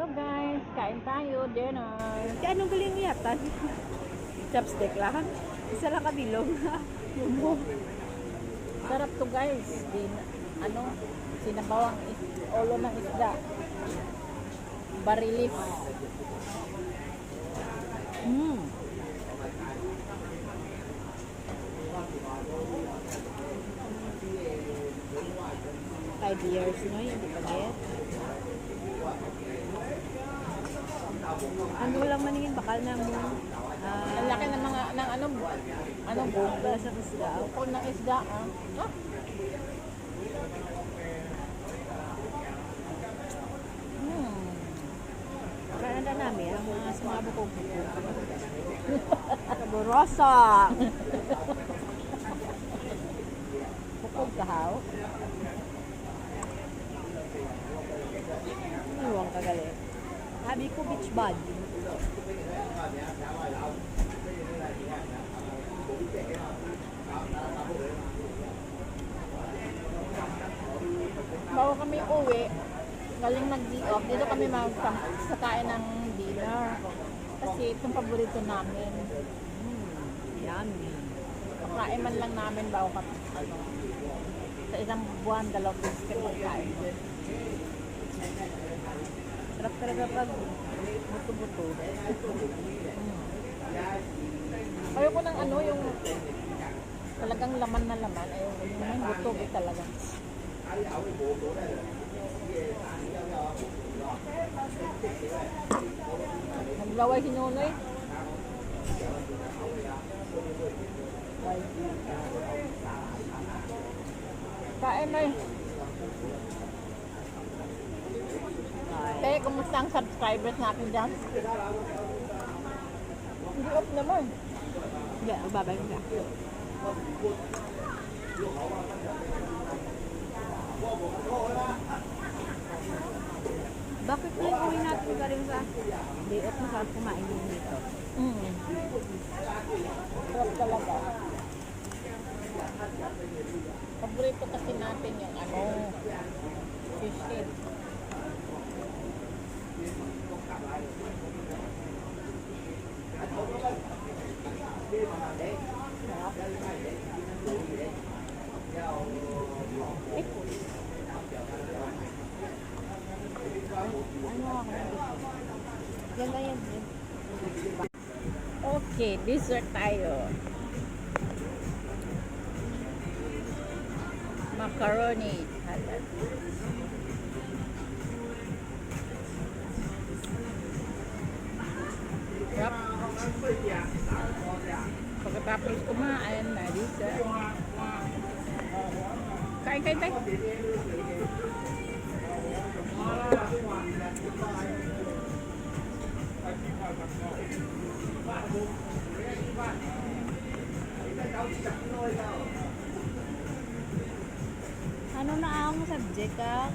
Hello guys, kain tayo, dinner. Kaya anong galing yata? Chopstick lang. Isa lang kabilog. Sarap to guys. Sinabawang ulo ng isda. Barilis. Mm. 5 years no, hindi pa get. Ano lang maningin bakal ng Ang laki ng mga buong bala sa isda. bukol ng isda. Ah. Kaya na namin ang mga sa mga bukog-bukog. Saborosa! Bukog kahaw. Iwang kagalit. Sabi ko beach bud. Bago kami uwi, galing nag-day off, dito kami magsakain ng dinner. Kasi itong paborito namin. Yummy. Pakain man lang namin bago kami sa isang buwan, 2 beses kami magkain. Sarap talaga pag buto-buto. Ayoko ng yung talagang laman na laman. Ayoko yung buto talaga. Naglaway si Nunoy. Kain na eh. Te, kumusta ang subscribers natin dyan? Hindi off naman. Hindi, babay ko siya. Bakit lang uwi natin galing sa day off, masarap kumain din dito? Sarap talaga. Paborito kasi natin yung fish head. Yan na yan. Okay, dessert tayo. Macaroni. Halal. Sarap. Pagkatapos kumain na dessert. Kain tayo. Ano na ang subject ka?